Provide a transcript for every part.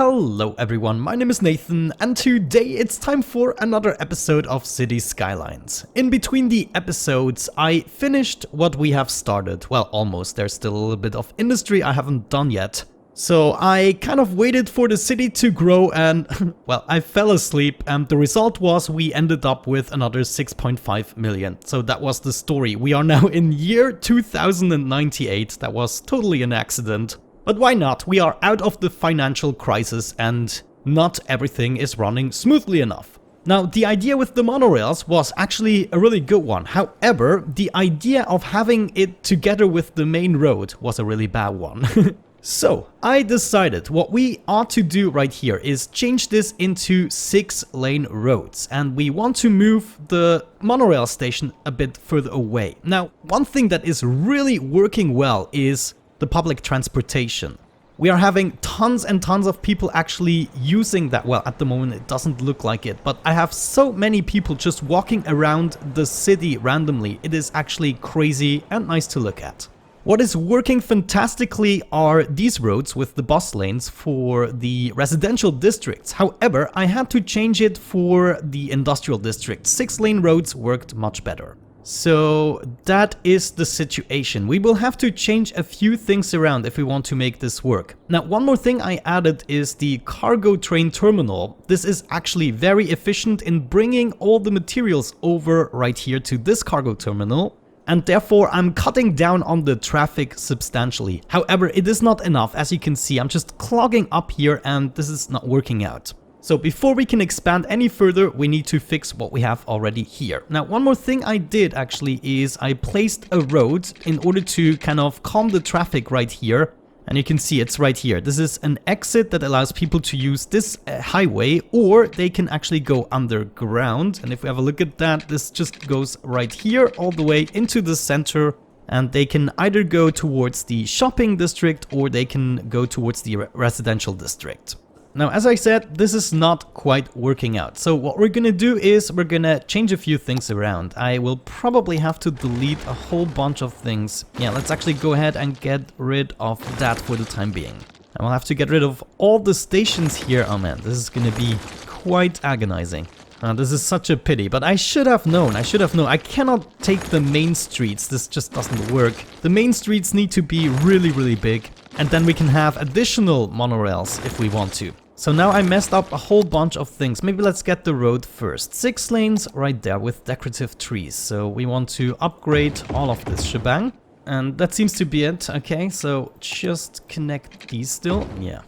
Hello everyone, my name is Nathan and today it's time for another episode of City Skylines. In between the episodes I finished what we have started, well almost, there's still a little bit of industry I haven't done yet. So I kind of waited for the city to grow and, well, I fell asleep and the result was we ended up with another 6.5 million. So that was the story. We are now in year 2098, that was totally an accident. But why not? We are out of the financial crisis and not everything is running smoothly enough. Now, the idea with the monorails was actually a really good one. However, the idea of having it together with the main road was a really bad one. So, I decided what we ought to do right here is change this into 6-lane roads, and we want to move the monorail station a bit further away. Now, one thing that is really working well is the public transportation. We are having tons and tons of people actually using that. Well, at the moment it doesn't look like it, but I have so many people just walking around the city randomly. It is actually crazy and nice to look at. What is working fantastically are these roads with the bus lanes for the residential districts. However, I had to change it for the industrial district. 6-lane roads worked much better. So that is the situation. We will have to change a few things around if we want to make this work. Now, one more thing I added is the cargo train terminal. This is actually very efficient in bringing all the materials over right here to this cargo terminal. And therefore I'm cutting down on the traffic substantially. However, it is not enough. As you can see, I'm just clogging up here and this is not working out. So before we can expand any further, we need to fix what we have already here. Now, one more thing I did actually is I placed a road in order to kind of calm the traffic right here. And you can see it's right here. This is an exit that allows people to use this highway, or they can actually go underground. And if we have a look at that, this just goes right here all the way into the center. And they can either go towards the shopping district or they can go towards the residential district. Now, as I said, this is not quite working out. So what we're gonna do is we're gonna change a few things around. I will probably have to delete a whole bunch of things. Yeah, let's actually go ahead and get rid of that for the time being. And we'll have to get rid of all the stations here. Oh man, this is gonna be quite agonizing. This is such a pity, but I should have known. I cannot take the main streets. This just doesn't work. The main streets need to be really, really big. And then we can have additional monorails if we want to. So now I messed up a whole bunch of things. Maybe let's get the road first. 6 lanes right there with decorative trees. So we want to upgrade all of this shebang. And that seems to be it. Okay, so just connect these still. Yeah.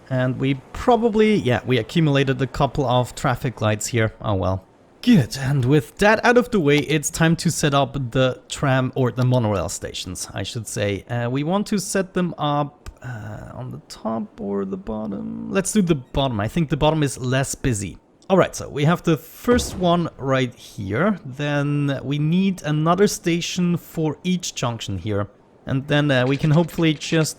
And we probably, yeah, we accumulated a couple of traffic lights here. Oh well. Good, and with that out of the way, it's time to set up the tram or the monorail stations, I should say. We want to set them up on the top or the bottom. Let's do the bottom. I think the bottom is less busy. Alright, so we have the first one right here. Then we need another station for each junction here. And then we can hopefully just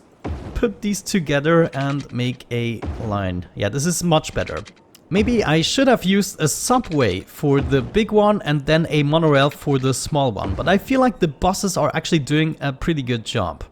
put these together and make a line. Yeah, this is much better. Maybe I should have used a subway for the big one and then a monorail for the small one, but I feel like the buses are actually doing a pretty good job.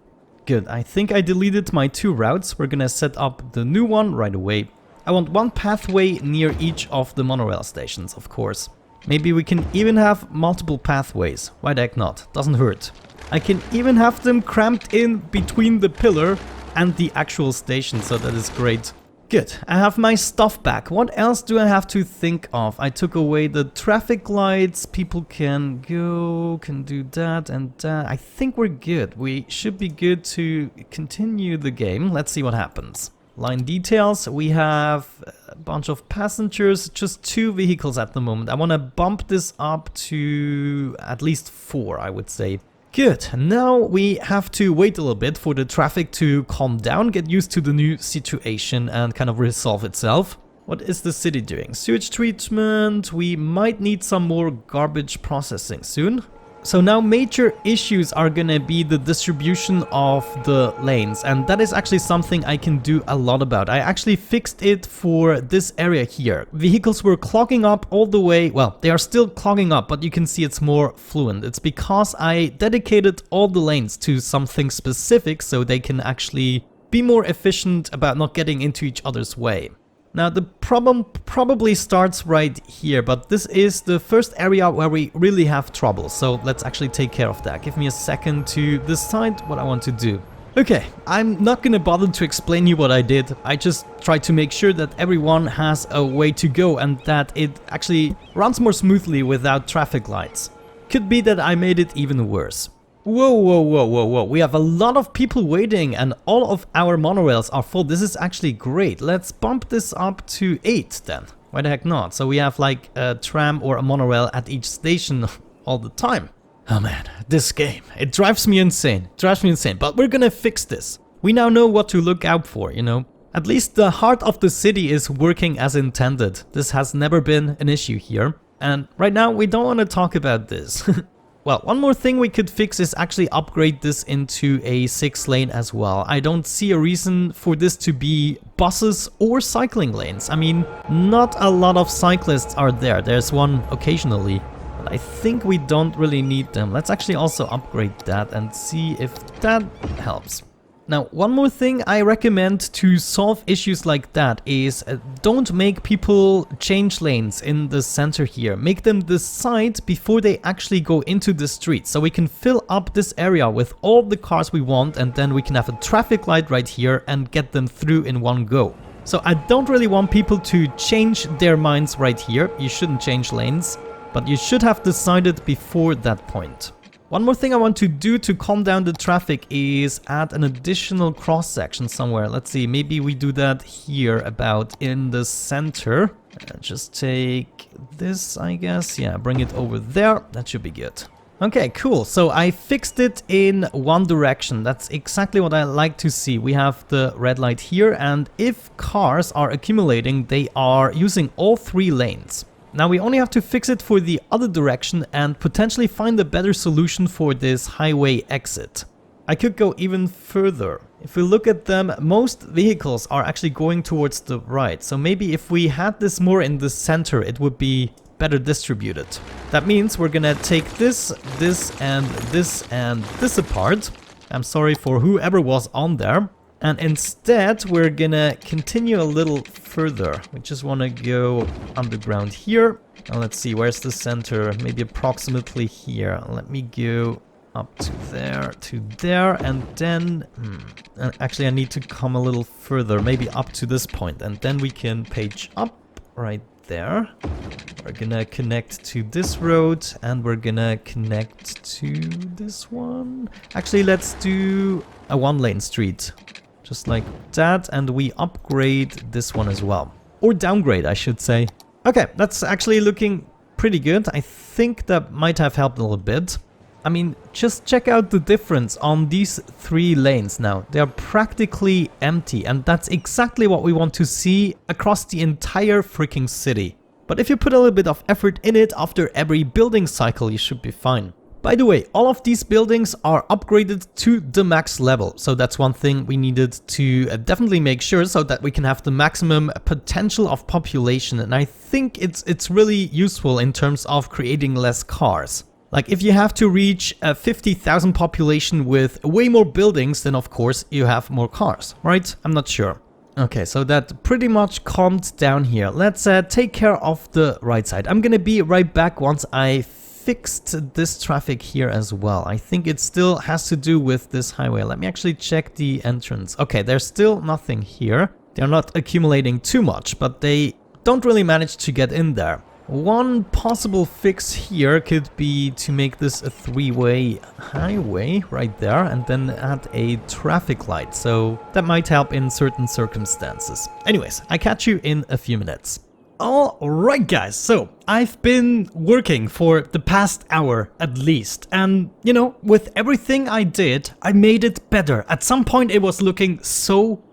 Good, I think I deleted my 2 routes. We're gonna set up the new one right away. I want one pathway near each of the monorail stations, of course. Maybe we can even have multiple pathways. Why the heck not? Doesn't hurt. I can even have them cramped in between the pillar and the actual station, so that is great. Good, I have my stuff back. What else do I have to think of? I took away the traffic lights. People can go, can do that and that. I think we're good. We should be good to continue the game. Let's see what happens. Line details, we have a bunch of passengers, just 2 vehicles at the moment. I want to bump this up to at least 4, I would say. Good, now we have to wait a little bit for the traffic to calm down, get used to the new situation and kind of resolve itself. What is the city doing? Sewage treatment, we might need some more garbage processing soon. So now major issues are gonna be the distribution of the lanes, and that is actually something I can do a lot about. I actually fixed it for this area here. Vehicles were clogging up all the way, well, they are still clogging up, but you can see it's more fluent. It's because I dedicated all the lanes to something specific so they can actually be more efficient about not getting into each other's way. Now the problem probably starts right here, but this is the first area where we really have trouble, so let's actually take care of that. Give me a second to decide what I want to do. Okay, I'm not gonna bother to explain you what I did. I just tried to make sure that everyone has a way to go and that it actually runs more smoothly without traffic lights. Could be that I made it even worse. Whoa, whoa, whoa, whoa, whoa. We have a lot of people waiting and all of our monorails are full. This is actually great. Let's bump this up to 8 then. Why the heck not? So we have like a tram or a monorail at each station all the time. Oh man, this game, it drives me insane. But we're gonna fix this. We now know what to look out for, you know. At least the heart of the city is working as intended. This has never been an issue here. And right now we don't want to talk about this. Well, one more thing we could fix is actually upgrade this into a 6-lane as well. I don't see a reason for this to be buses or cycling lanes. I mean, not a lot of cyclists are there. There's one occasionally, but I think we don't really need them. Let's actually also upgrade that and see if that helps. Now, one more thing I recommend to solve issues like that is don't make people change lanes in the center here. Make them decide before they actually go into the street, so we can fill up this area with all the cars we want, and then we can have a traffic light right here and get them through in one go. So I don't really want people to change their minds right here. You shouldn't change lanes, but you should have decided before that point. One more thing I want to do to calm down the traffic is add an additional cross section somewhere. Let's see, maybe we do that here about in the center. Just take this, I guess. Yeah, bring it over there. That should be good. Okay, cool. So I fixed it in one direction. That's exactly what I like to see. We have the red light here, and if cars are accumulating, they are using all 3 lanes. Now we only have to fix it for the other direction and potentially find a better solution for this highway exit. I could go even further. If we look at them, most vehicles are actually going towards the right. So maybe if we had this more in the center, it would be better distributed. That means we're gonna take this and this apart. I'm sorry for whoever was on there. And instead, we're gonna continue a little further. We just want to go underground here. And let's see, where's the center? Maybe approximately here. Let me go up to there, and then... actually, I need to come a little further, maybe up to this point. And then we can page up right there. We're gonna connect to this road, and we're gonna connect to this one. Actually, let's do a 1-lane street. Just like that, and we upgrade this one as well. Or downgrade, I should say. Okay, that's actually looking pretty good. I think that might have helped a little bit. I mean, just check out the difference on these 3 lanes now. They are practically empty, and that's exactly what we want to see across the entire freaking city. But if you put a little bit of effort in it after every building cycle, you should be fine. By the way, all of these buildings are upgraded to the max level, so that's one thing we needed to definitely make sure so that we can have the maximum potential of population, and I think it's really useful in terms of creating less cars. Like if you have to reach a 50,000 population with way more buildings, then of course you have more cars, right? I'm not sure. Okay, so that pretty much calmed down here. Let's take care of the right side. I'm gonna be right back once I fixed this traffic here as well. I think it still has to do with this highway. Let me actually check the entrance. Okay, there's still nothing here. They're not accumulating too much, but they don't really manage to get in there. One possible fix here could be to make this a 3-way highway right there and then add a traffic light. So that might help in certain circumstances. Anyways, I catch you in a few minutes. Alright guys, so I've been working for the past hour at least, and you know, with everything I did, I made it better. At some point it was looking so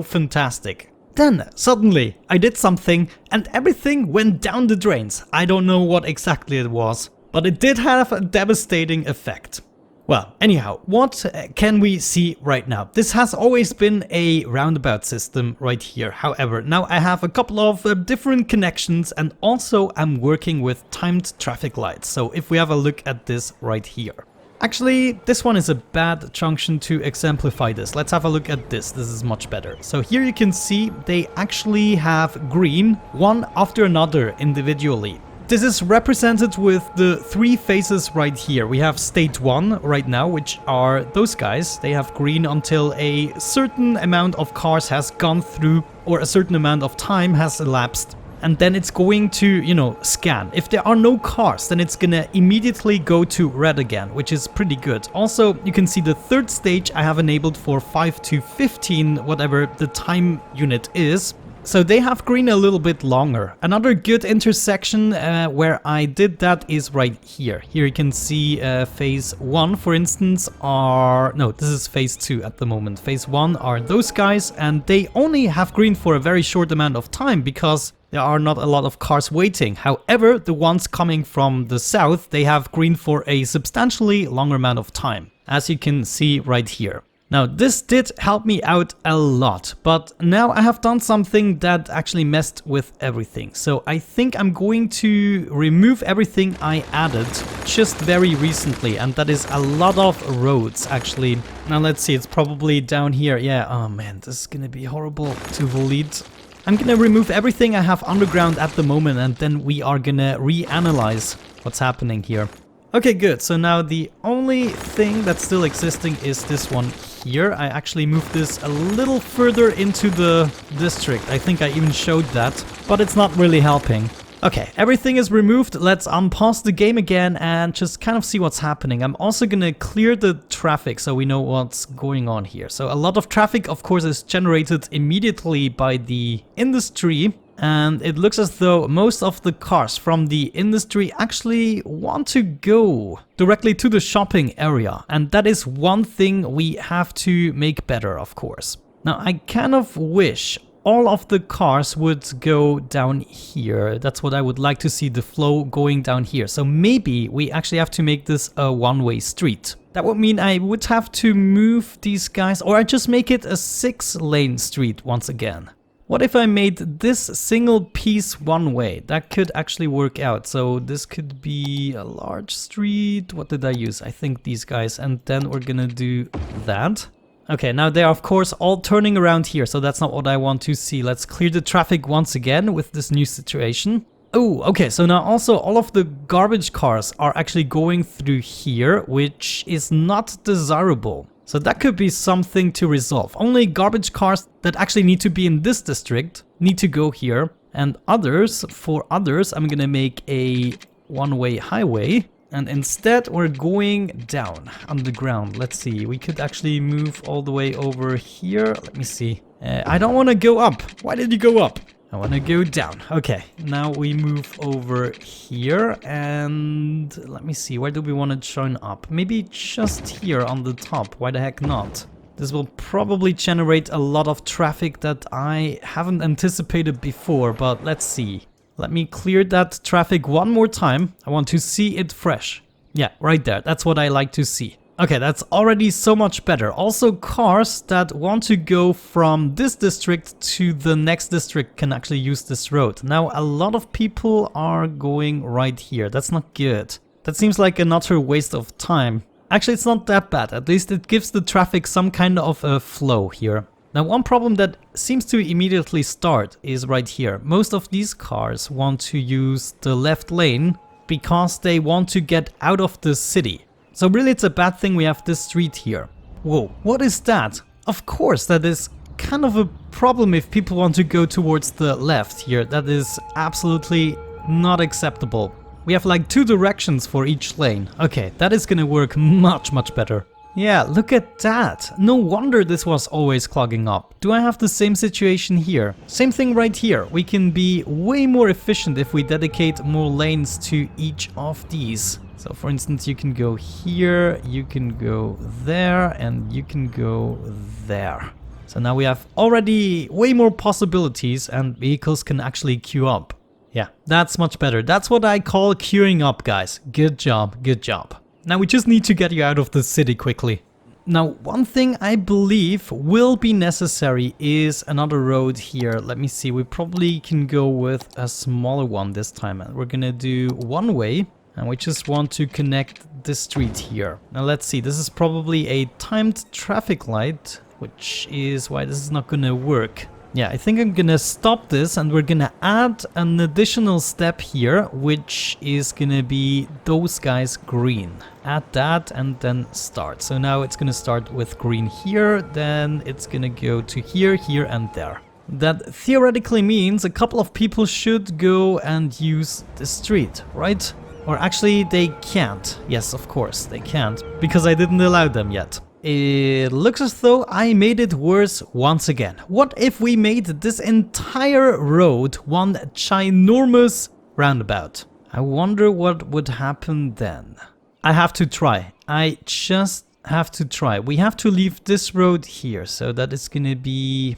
fantastic. Then suddenly I did something and everything went down the drains. I don't know what exactly it was, but it did have a devastating effect. Well, anyhow, what can we see right now? This has always been a roundabout system right here. However, now I have a couple of different connections, and also I'm working with timed traffic lights. So if we have a look at this right here. Actually, this one is a bad junction to exemplify this. Let's have a look at this. This is much better. So here you can see they actually have green one after another individually. This is represented with the 3 phases right here. We have state 1 right now, which are those guys. They have green until a certain amount of cars has gone through or a certain amount of time has elapsed. And then it's going to, you know, scan. If there are no cars, then it's gonna immediately go to red again, which is pretty good. Also, you can see the 3rd stage I have enabled for 5 to 15, whatever the time unit is. So they have green a little bit longer. Another good intersection where I did that is right here. Here you can see phase 1, for instance, no, this is phase 2 at the moment. Phase 1 are those guys, and they only have green for a very short amount of time because there are not a lot of cars waiting. However, the ones coming from the south, they have green for a substantially longer amount of time, as you can see right here. Now, this did help me out a lot, but now I have done something that actually messed with everything. So I think I'm going to remove everything I added just very recently, and that is a lot of roads actually. Now let's see, it's probably down here. Yeah, oh man, this is gonna be horrible to delete. I'm gonna remove everything I have underground at the moment, and then we are gonna reanalyze what's happening here. Okay, good. So now the only thing that's still existing is this one here. I actually moved this a little further into the district. I think I even showed that, but it's not really helping. Okay, everything is removed. Let's unpause the game again and just kind of see what's happening. I'm also gonna clear the traffic so we know what's going on here. So a lot of traffic, of course, is generated immediately by the industry. And it looks as though most of the cars from the industry actually want to go directly to the shopping area. And that is one thing we have to make better, of course. Now, I kind of wish all of the cars would go down here. That's what I would like to see, the flow going down here. So maybe we actually have to make this a one-way street. That would mean I would have to move these guys, or I just make it a 6-lane street once again. What if I made this single piece one way? That could actually work out. So this could be a large street. What did I use? I think these guys. And then we're gonna do that. Okay, now they are of course all turning around here. So that's not what I want to see. Let's clear the traffic once again with this new situation. Oh, okay, so now also all of the garbage cars are actually going through here, which is not desirable. So that could be something to resolve. Only garbage cars that actually need to be in this district need to go here. And others, for others, I'm gonna make a one-way highway. And instead we're going down underground. Let's see, we could actually move all the way over here. Let me see. I don't want to go up. Why did you go up? I want to go down. Okay, now we move over here and let me see, where do we want to join up? Maybe just here on the top. Why the heck not? This will probably generate a lot of traffic that I haven't anticipated before, but let's see. Let me clear that traffic one more time. I want to see it fresh. Yeah, right there. That's what I like to see. Okay, that's already so much better. Also, cars that want to go from this district to the next district can actually use this road. Now, a lot of people are going right here. That's not good. That seems like an utter waste of time. Actually, it's not that bad. At least it gives the traffic some kind of a flow here. Now, one problem that seems to immediately start is right here. Most of these cars want to use the left lane because they want to get out of the city. So really it's a bad thing we have this street here. Whoa, what is that? Of course, that is kind of a problem if people want to go towards the left here. That is absolutely not acceptable. We have like 2 directions for each lane. Okay, that is gonna work much better. Yeah, look at that. No wonder this was always clogging up. Do I have the same situation here? Same thing right here. We can be way more efficient if we dedicate more lanes to each of these. So for instance, you can go here, you can go there, and you can go there. So now we have already way more possibilities and vehicles can actually queue up. Yeah, that's much better. That's what I call queuing up, guys. Good job, good job. Now we just need to get you out of the city quickly. Now, one thing I believe will be necessary is another road here. Let me see, we probably can go with a smaller one this time. We're gonna do one way. And we just want to connect this street here. Now let's see, this is probably a timed traffic light, which is why this is not gonna work. Yeah, I think I'm gonna stop this and we're gonna add an additional step here, which is gonna be those guys green. Add that and then start. So now it's gonna start with green here, then it's gonna go to here, here and there. That theoretically means a couple of people should go and use the street, right? Or actually they can't. Yes, of course they can't, because I didn't allow them yet. It looks as though I made it worse once again. What if we made this entire road one ginormous roundabout? I wonder what would happen then. I have to try. I just have to try. We have to leave this road here, so that is gonna be...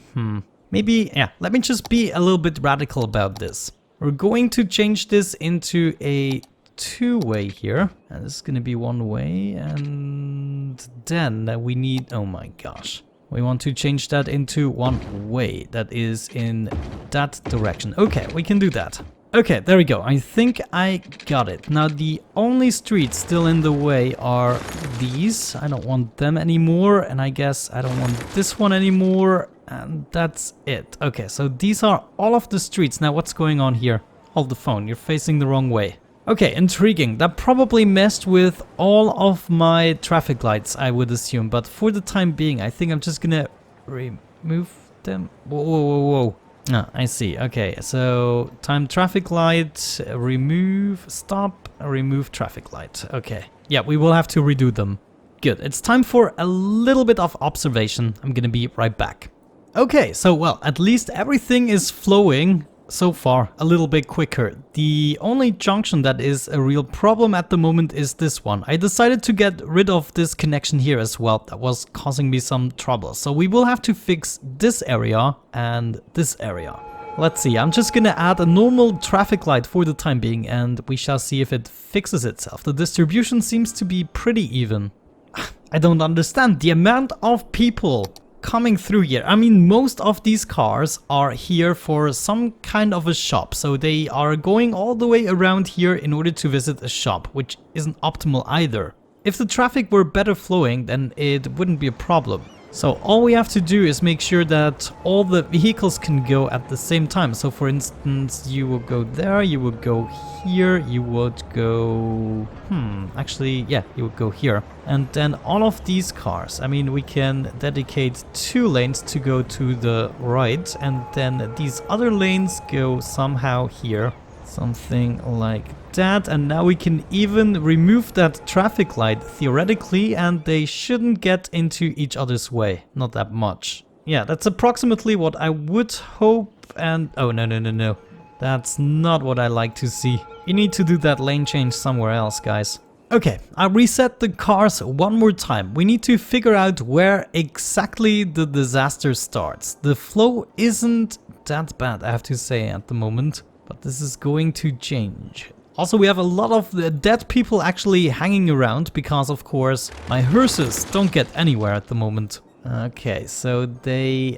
Maybe, yeah, let me just be a little bit radical about this. We're going to change this into a two-way here, and this is gonna be one way, and then we need, oh my gosh, we want to change that into one way that is in that direction. Okay, we can do that. Okay, there we go. I think I got it. Now the only streets still in the way are these. I don't want them anymore, and I guess I don't want this one anymore, and that's it. Okay, so these are all of the streets. Now what's going on here? Hold the phone, you're facing the wrong way. Okay, intriguing. That probably messed with all of my traffic lights, I would assume. But for the time being, I think I'm just gonna remove them. Whoa, whoa, whoa, whoa. Ah, I see. Okay, so time traffic light, remove, stop, remove traffic light. Okay. Yeah, we will have to redo them. Good. It's time for a little bit of observation. I'm gonna be right back. Okay, so well, at least everything is flowing so far a little bit quicker. The only junction that is a real problem at the moment is this one. I decided to get rid of this connection here as well. That was causing me some trouble. So we will have to fix this area and this area. Let's see, I'm just gonna add a normal traffic light for the time being and we shall see if it fixes itself. The distribution seems to be pretty even. I don't understand the amount of people coming through here. I mean, most of these cars are here for some kind of a shop, so they are going all the way around here in order to visit a shop, which isn't optimal either. If the traffic were better flowing, then it wouldn't be a problem. So all we have to do is make sure that all the vehicles can go at the same time. So for instance, you will go there, you will go here, you would go... actually, yeah, you would go here. And then all of these cars, I mean, we can dedicate 2 lanes to go to the right, and then these other lanes go somehow here. Something like that, and now we can even remove that traffic light theoretically, and they shouldn't get into each other's way, not that much. Yeah, that's approximately what I would hope, and oh no, that's not what I like to see. You need to do that lane change somewhere else, guys. Okay, I'll reset the cars one more time. We need to figure out where exactly the disaster starts. The flow isn't that bad, I have to say, at the moment. But this is going to change. Also, we have a lot of dead people actually hanging around because, of course, my hearses don't get anywhere at the moment. Okay, so they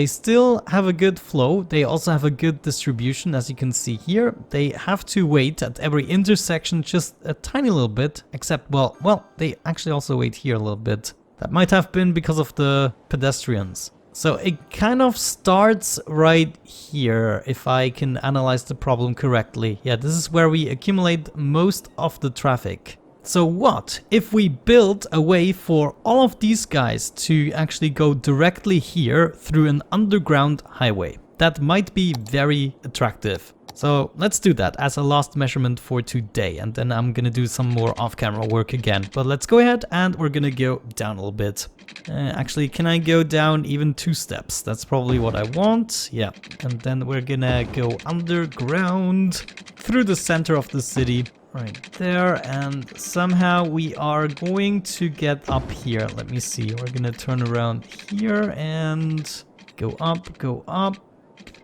still have a good flow. They also have a good distribution, as you can see here. They have to wait at every intersection just a tiny little bit, except, well, they actually also wait here a little bit. That might have been because of the pedestrians. So it kind of starts right here, if I can analyze the problem correctly. Yeah, this is where we accumulate most of the traffic. So what if we build a way for all of these guys to actually go directly here through an underground highway? That might be very attractive. So let's do that as a last measurement for today, and then I'm gonna do some more off-camera work again. But let's go ahead and we're gonna go down a little bit. Actually, can I go down even 2 steps? That's probably what I want. Yeah, and then we're gonna go underground through the center of the city. Right there, and somehow we are going to get up here. Let me see, we're gonna turn around here and go up, go up.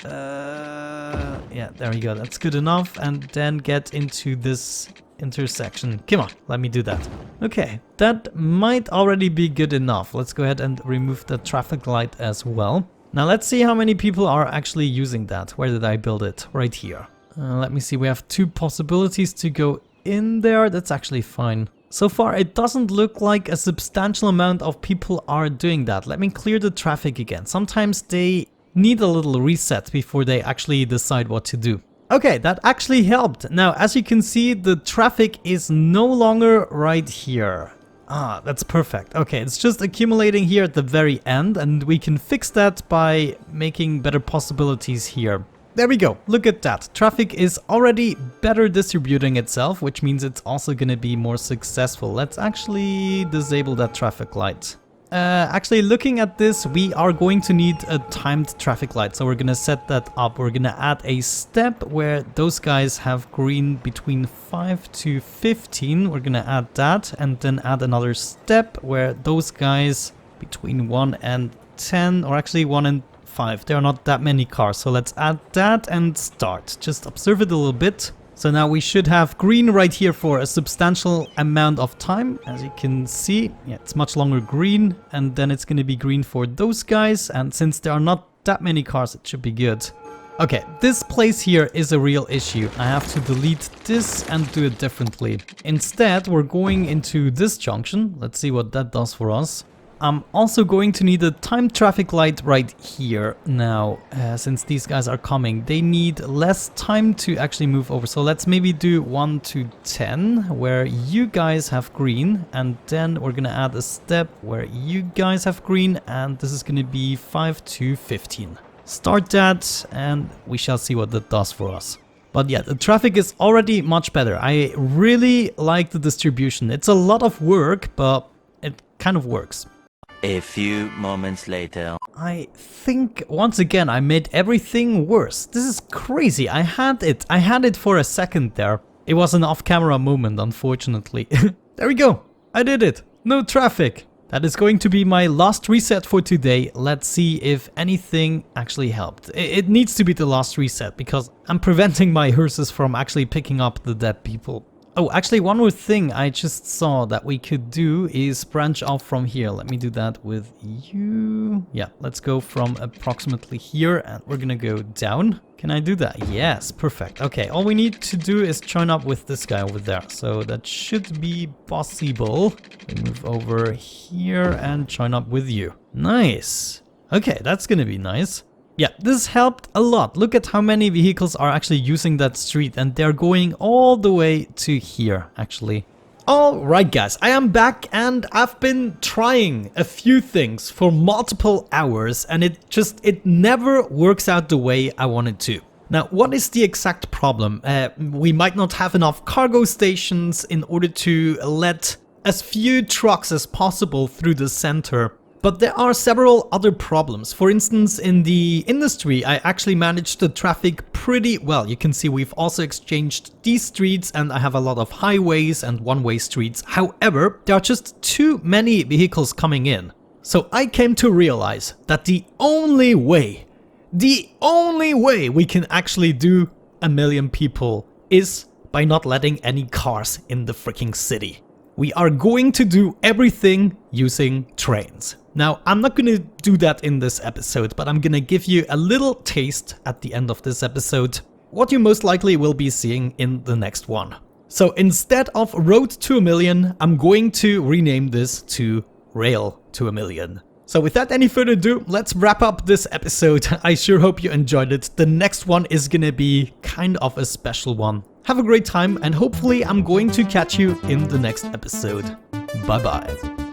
Yeah, there we go, that's good enough. And then get into this intersection. Come on, let me do that. Okay, that might already be good enough. Let's go ahead and remove the traffic light as well. Now let's see how many people are actually using that. Where did I build it? Right here. Let me see, we have 2 possibilities to go in there. That's actually fine. So far, it doesn't look like a substantial amount of people are doing that. Let me clear the traffic again. Sometimes they need a little reset before they actually decide what to do. Okay, that actually helped. Now, as you can see, the traffic is no longer right here. Ah, that's perfect. Okay, it's just accumulating here at the very end, and we can fix that by making better possibilities here. There we go. Look at that. Traffic is already better distributing itself, which means it's also going to be more successful. Let's actually disable that traffic light. Actually, looking at this, we are going to need a timed traffic light. So we're going to set that up. We're going to add a step where those guys have green between 5 to 15. We're going to add that, and then add another step where those guys between 1 and 10, or actually 1 and 5. There are not that many cars. So let's add that and start. Just observe it a little bit. So now we should have green right here for a substantial amount of time. As you can see, yeah, it's much longer green, and then it's going to be green for those guys. And since there are not that many cars, it should be good. Okay, this place here is a real issue. I have to delete this and do it differently. Instead, we're going into this junction. Let's see what that does for us. I'm also going to need a timed traffic light right here now, since these guys are coming. They need less time to actually move over. So let's maybe do 1 to 10, where you guys have green, and then we're gonna add a step where you guys have green, and this is gonna be 5 to 15. Start that, and we shall see what that does for us. But yeah, the traffic is already much better. I really like the distribution. It's a lot of work, but it kind of works. A few moments later. I think once again I made everything worse. This is crazy. I had it for a second there. It was an off-camera moment, unfortunately. There we go. I did it. No traffic. That is going to be my last reset for today. Let's see if anything actually helped. It needs to be the last reset because I'm preventing my hearses from actually picking up the dead people. Oh, actually, one more thing I just saw that we could do is branch off from here. Let me do that with you. Yeah, let's go from approximately here, and we're gonna go down. Can I do that? Yes, perfect. Okay, all we need to do is join up with this guy over there. So that should be possible. We move over here and join up with you. Nice. Okay, that's gonna be nice. Yeah, this helped a lot. Look at how many vehicles are actually using that street, and they're going all the way to here, actually. Alright guys, I am back, and I've been trying a few things for multiple hours, and it never works out the way I want it to. Now, what is the exact problem? We might not have enough cargo stations in order to let as few trucks as possible through the center. But there are several other problems. For instance, in the industry, I actually managed the traffic pretty well. You can see we've also exchanged these streets, and I have a lot of highways and one-way streets. However, there are just too many vehicles coming in. So I came to realize that the only way we can actually do 1 million people is by not letting any cars in the freaking city. We are going to do everything using trains. Now, I'm not going to do that in this episode, but I'm going to give you a little taste at the end of this episode, what you most likely will be seeing in the next one. So instead of Road to 1 Million, I'm going to rename this to Rail to 1 Million. So without any further ado, let's wrap up this episode. I sure hope you enjoyed it. The next one is going to be kind of a special one. Have a great time, and hopefully I'm going to catch you in the next episode. Bye bye.